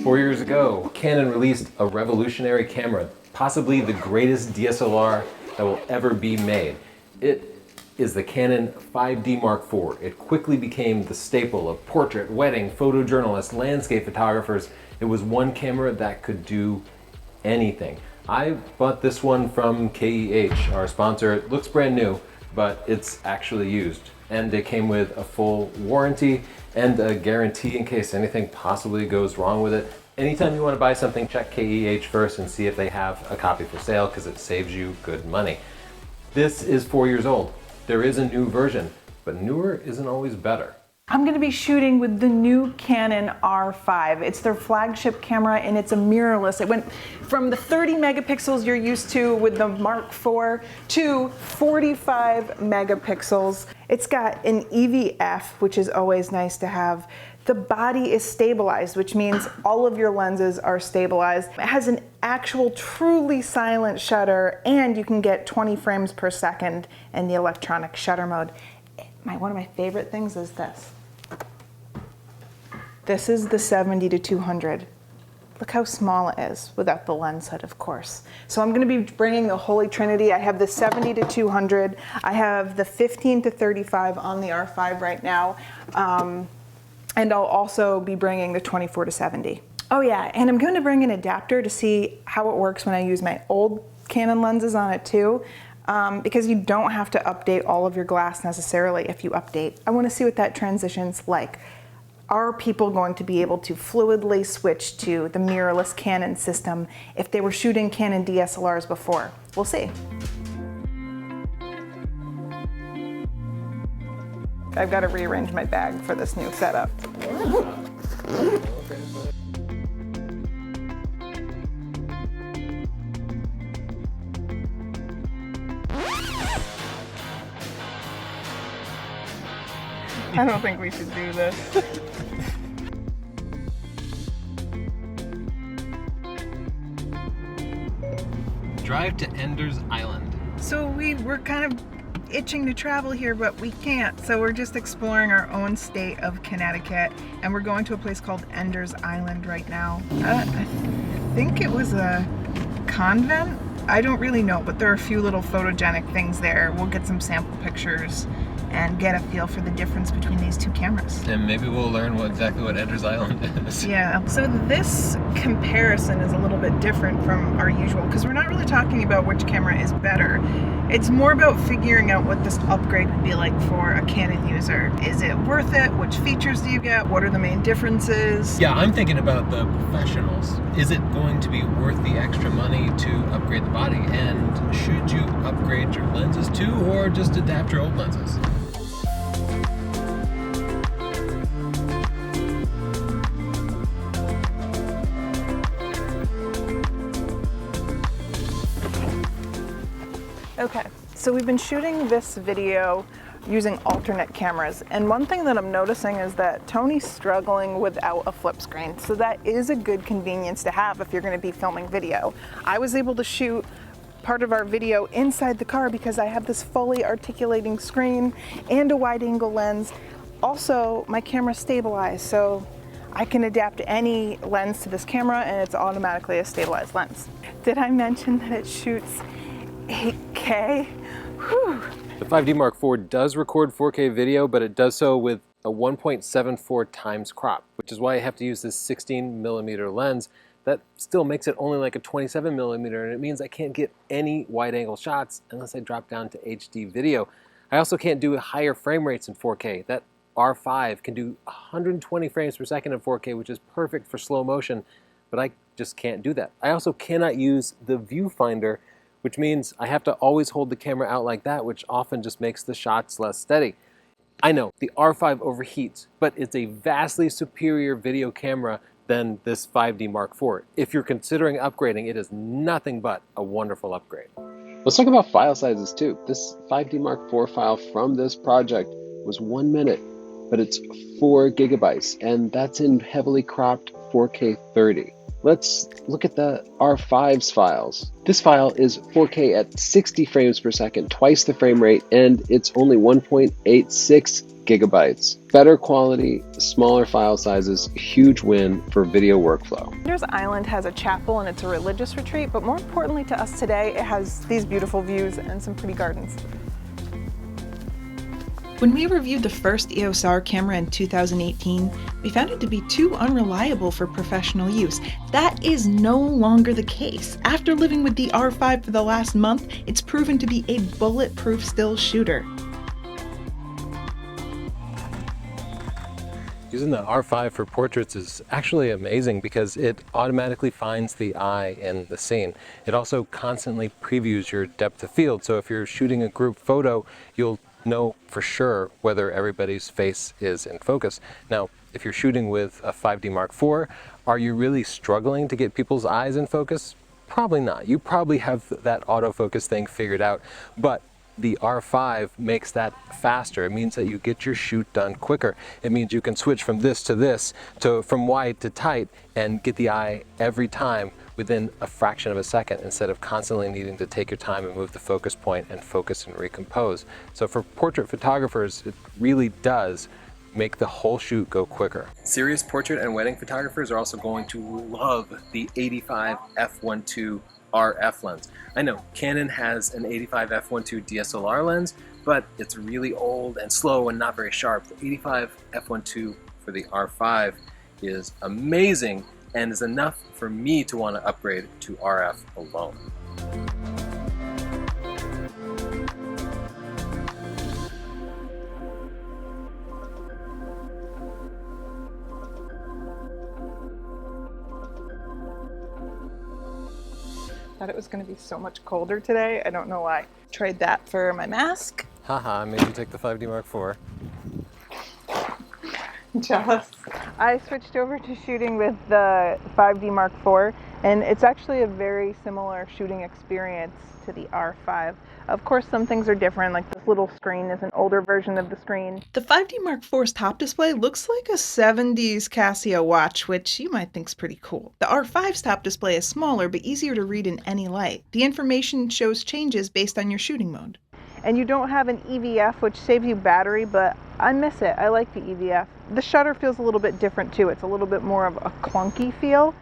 4 years ago, Canon released a revolutionary camera, possibly the greatest DSLR that will ever be made. It is the Canon 5D Mark IV. It quickly became the staple of portrait, wedding, photojournalists, landscape photographers. It was one camera that could do anything. I bought this one from KEH, our sponsor. It looks brand new, but it's actually used. And it came with a full warranty and a guarantee in case anything possibly goes wrong with it. Anytime you want to buy something, check KEH first and see if they have a copy for sale, because it saves you good money. This is 4 years old. There is a new version, but newer isn't always better. I'm going to be shooting with the new Canon R5. It's their flagship camera and it's a mirrorless. It went from the 30 megapixels you're used to with the Mark IV to 45 megapixels. It's got an EVF, which is always nice to have. The body is stabilized, which means all of your lenses are stabilized. It has an actual truly silent shutter, and you can get 20 frames per second in the electronic shutter mode. One of my favorite things is this. This is the 70-200. Look how small it is without the lens hood, of course. So I'm going to be bringing the Holy Trinity. I have the 70-200. I have the 15-35 on the R5 right now. And I'll also be bringing the 24-70. Oh yeah, and I'm going to bring an adapter to see how it works when I use my old Canon lenses on it too. Because you don't have to update all of your glass necessarily if you update. I want to see what that transition's like. Are people going to be able to fluidly switch to the mirrorless Canon system if they were shooting Canon DSLRs before? We'll see. I've got to rearrange my bag for this new setup. I don't think we should do this. Drive to Ender's Island. So we're kind of itching to travel here, but we can't. So we're just exploring our own state of Connecticut, and we're going to a place called Ender's Island right now. I think it was a convent. I don't really know, but there are a few little photogenic things there. We'll get some sample pictures and get a feel for the difference between these two cameras. And maybe we'll learn exactly what Ender's Island is. Yeah, so this comparison is a little bit different from our usual, because we're not really talking about which camera is better. It's more about figuring out what this upgrade would be like for a Canon user. Is it worth it? Which features do you get? What are the main differences? Yeah, I'm thinking about the professionals. Is it going to be worth the extra money to upgrade the body? And should you upgrade your lenses too, or just adapt your old lenses? Okay, so we've been shooting this video using alternate cameras, and one thing that I'm noticing is that Tony's struggling without a flip screen, so that is a good convenience to have if you're going to be filming video. I was able to shoot part of our video inside the car because I have this fully articulating screen and a wide angle lens. Also, my camera's stabilized, so I can adapt any lens to this camera and it's automatically a stabilized lens. Did I mention that it shoots 8K? Whew. The 5D Mark IV does record 4K video, but it does so with a 1.74 times crop, which is why I have to use this 16mm lens. That still makes it only like a 27mm, and it means I can't get any wide-angle shots unless I drop down to HD video. I also can't do higher frame rates in 4K. That R5 can do 120 frames per second in 4K, which is perfect for slow motion, but I just can't do that. I also cannot use the viewfinder, which means I have to always hold the camera out like that, which often just makes the shots less steady. I know, the R5 overheats, but it's a vastly superior video camera than this 5D Mark IV. If you're considering upgrading, it is nothing but a wonderful upgrade. Let's talk about file sizes too. This 5D Mark IV file from this project was 1 minute, but it's 4 gigabytes, and that's in heavily cropped 4K 30. Let's look at the R5's files. This file is 4K at 60 frames per second, twice the frame rate, and it's only 1.86 gigabytes. Better quality, smaller file sizes, huge win for video workflow. Founders Island has a chapel and it's a religious retreat, but more importantly to us today, it has these beautiful views and some pretty gardens. When we reviewed the first EOS R camera in 2018, we found it to be too unreliable for professional use. That is no longer the case. After living with the R5 for the last month, it's proven to be a bulletproof still shooter. Using the R5 for portraits is actually amazing because it automatically finds the eye in the scene. It also constantly previews your depth of field, so if you're shooting a group photo, you'll know for sure whether everybody's face is in focus. Now, if you're shooting with a 5D Mark IV, are you really struggling to get people's eyes in focus? Probably not. You probably have that autofocus thing figured out, but the R5 makes that faster. It means that you get your shoot done quicker. It means you can switch from this, to from wide to tight, and get the eye every time within a fraction of a second, instead of constantly needing to take your time and move the focus point and focus and recompose. So for portrait photographers, it really does make the whole shoot go quicker. Serious portrait and wedding photographers are also going to love the 85 f1.2 RF lens. I know Canon has an 85 f1.2 DSLR lens, but it's really old and slow and not very sharp. The 85 f1.2 for the R5 is amazing and is enough for me to want to upgrade to RF alone. Thought it was going to be so much colder today. I don't know why. Tried that for my mask. Haha, maybe take the 5D Mark IV. Jealous. I switched over to shooting with the 5D Mark IV, and it's actually a very similar shooting experience to the R5. Of course, some things are different, like this little screen is an older version of the screen. The 5D Mark IV's top display looks like a 70s Casio watch, which you might think's pretty cool. The R5's top display is smaller, but easier to read in any light. The information shows changes based on your shooting mode. And you don't have an EVF, which saves you battery, but I miss it. I like the EVF. The shutter feels a little bit different too. It's a little bit more of a clunky feel.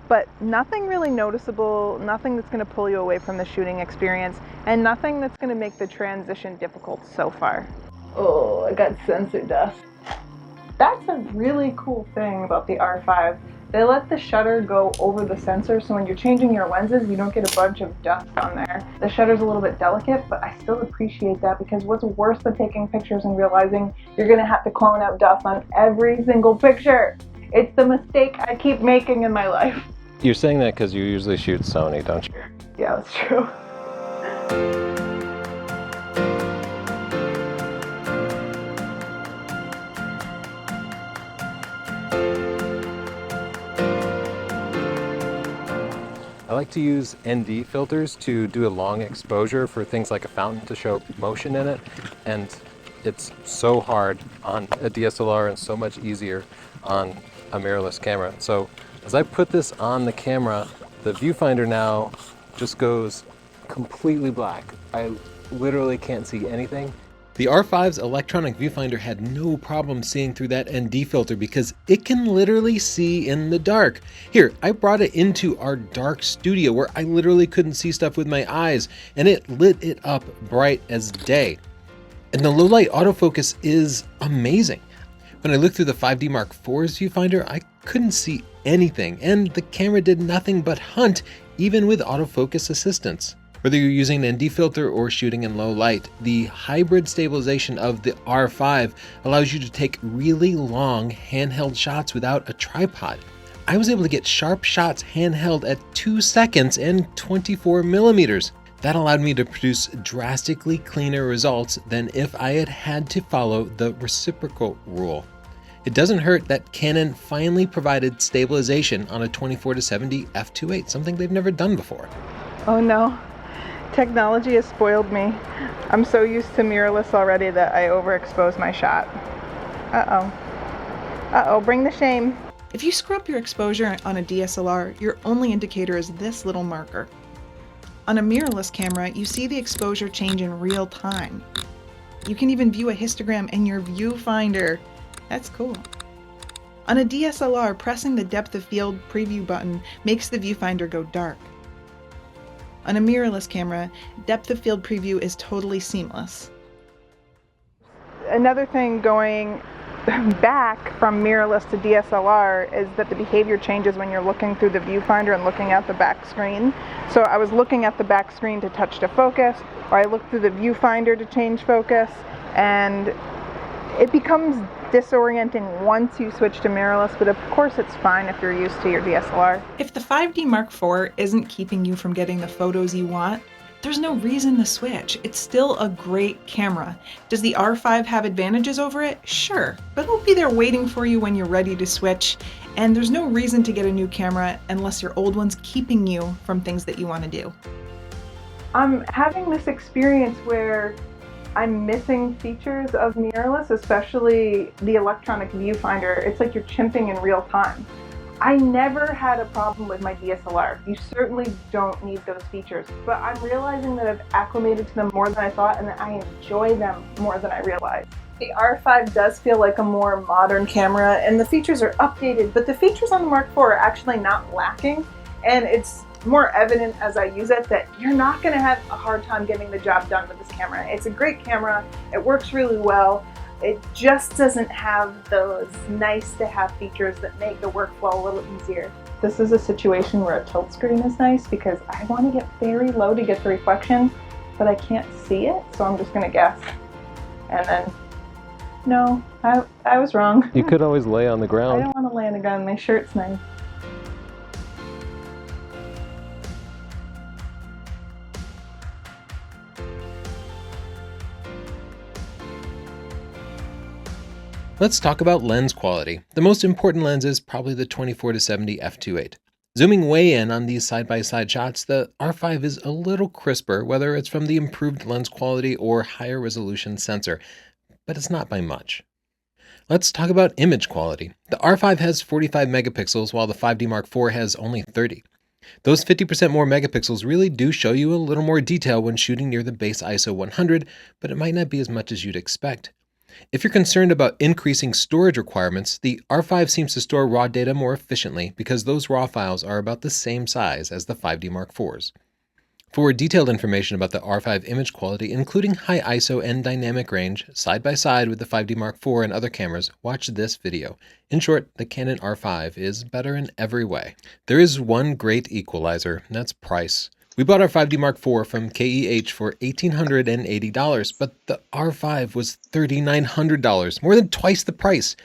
But nothing really noticeable, nothing that's going to pull you away from the shooting experience, and nothing that's going to make the transition difficult so far. Oh, I got sensor dust. That's a really cool thing about the R5. They let the shutter go over the sensor, so when you're changing your lenses, you don't get a bunch of dust on there. The shutter's a little bit delicate, but I still appreciate that, because what's worse than taking pictures and realizing you're going to have to clone out dust on every single picture? It's the mistake I keep making in my life. You're saying that because you usually shoot Sony, don't you? Yeah, that's true. I like to use ND filters to do a long exposure for things like a fountain to show motion in it, and it's so hard on a DSLR and so much easier on a mirrorless camera. So as I put this on the camera, the viewfinder now just goes completely black. I literally can't see anything. The R5's electronic viewfinder had no problem seeing through that ND filter because it can literally see in the dark. Here, I brought it into our dark studio where I literally couldn't see stuff with my eyes, and it lit it up bright as day. And the low light autofocus is amazing. When I looked through the 5D Mark IV's viewfinder, I couldn't see anything, and the camera did nothing but hunt, even with autofocus assistance. Whether you're using an ND filter or shooting in low light, the hybrid stabilization of the R5 allows you to take really long handheld shots without a tripod. I was able to get sharp shots handheld at 2 seconds and 24 millimeters. That allowed me to produce drastically cleaner results than if I had had to follow the reciprocal rule. It doesn't hurt that Canon finally provided stabilization on a 24-70 f2.8, something they've never done before. Oh no. Technology has spoiled me. I'm so used to mirrorless already that I overexpose my shot. Uh-oh. Uh-oh, bring the shame. If you screw up your exposure on a DSLR, your only indicator is this little marker. On a mirrorless camera, you see the exposure change in real time. You can even view a histogram in your viewfinder. That's cool. On a DSLR, pressing the depth of field preview button makes the viewfinder go dark. On a mirrorless camera, depth of field preview is totally seamless. Another thing going back from mirrorless to DSLR is that the behavior changes when you're looking through the viewfinder and looking at the back screen. So I was looking at the back screen to touch to focus, or I looked through the viewfinder to change focus, and it becomes disorienting once you switch to mirrorless, but of course it's fine if you're used to your DSLR. If the 5D Mark IV isn't keeping you from getting the photos you want, there's no reason to switch. It's still a great camera. Does the R5 have advantages over it? Sure, but it'll be there waiting for you when you're ready to switch, and there's no reason to get a new camera unless your old one's keeping you from things that you want to do. I'm having this experience where I'm missing features of mirrorless, especially the electronic viewfinder. It's like you're chimping in real time. I never had a problem with my DSLR. You certainly don't need those features, but I'm realizing that I've acclimated to them more than I thought and that I enjoy them more than I realized. The R5 does feel like a more modern camera and the features are updated, but the features on the Mark IV are actually not lacking, and it's more evident as I use it that you're not going to have a hard time getting the job done with this camera. It's a great camera, it works really well. It just doesn't have those nice to have features that make the workflow a little easier. This is a situation where a tilt screen is nice because I want to get very low to get the reflection, but I can't see it, so I'm just going to guess. And then, no, I was wrong. You could always lay on the I ground. don't want to lay on the ground, my shirt's nice. Let's talk about lens quality. The most important lens is probably the 24-70 f2.8. Zooming way in on these side-by-side shots, the R5 is a little crisper, whether it's from the improved lens quality or higher resolution sensor, but it's not by much. Let's talk about image quality. The R5 has 45 megapixels while the 5D Mark IV has only 30. Those 50% more megapixels really do show you a little more detail when shooting near the base ISO 100, but it might not be as much as you'd expect. If you're concerned about increasing storage requirements, the R5 seems to store raw data more efficiently because those raw files are about the same size as the 5D Mark IVs. For detailed information about the R5 image quality, including high ISO and dynamic range, side by side with the 5D Mark IV and other cameras, watch this video. In short, the Canon R5 is better in every way. There is one great equalizer, and that's price. We bought our 5D Mark IV from KEH for $1,880, but the R5 was $3,900, more than twice the price.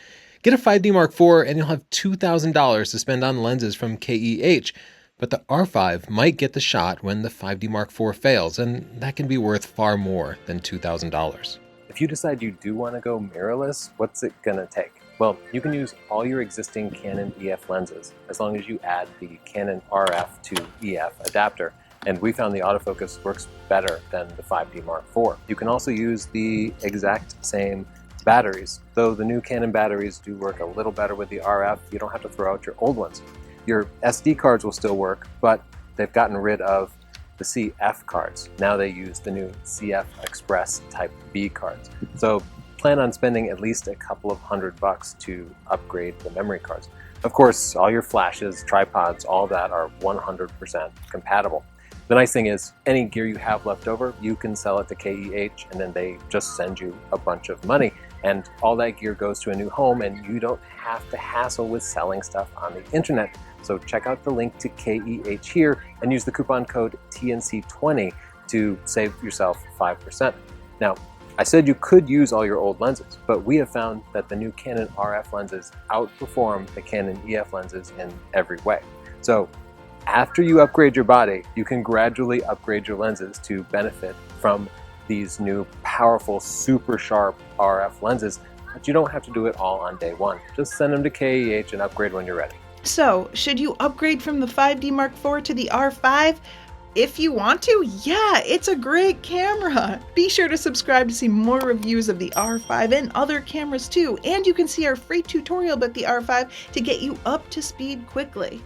Get a 5D Mark IV and you'll have $2,000 to spend on lenses from KEH, but the R5 might get the shot when the 5D Mark IV fails, and that can be worth far more than $2,000. If you decide you do want to go mirrorless, what's it gonna take? Well, you can use all your existing Canon EF lenses as long as you add the Canon RF to EF adapter. And we found the autofocus works better than the 5D Mark IV. You can also use the exact same batteries. Though the new Canon batteries do work a little better with the RF, you don't have to throw out your old ones. Your SD cards will still work, but they've gotten rid of the CF cards. Now they use the new CF Express Type B cards. So plan on spending at least a couple of $100 to upgrade the memory cards. Of course, all your flashes, tripods, all that are 100% compatible. The nice thing is, any gear you have left over, you can sell it to KEH and then they just send you a bunch of money. And all that gear goes to a new home and you don't have to hassle with selling stuff on the internet. So check out the link to KEH here and use the coupon code TNC20 to save yourself 5%. Now, I said you could use all your old lenses, but we have found that the new Canon RF lenses outperform the Canon EF lenses in every way. So after you upgrade your body, you can gradually upgrade your lenses to benefit from these new powerful, super sharp RF lenses, but you don't have to do it all on day one. Just send them to KEH and upgrade when you're ready. So, should you upgrade from the 5D Mark IV to the R5? If you want to, yeah, it's a great camera. Be sure to subscribe to see more reviews of the R5 and other cameras too, and you can see our free tutorial about the R5 to get you up to speed quickly.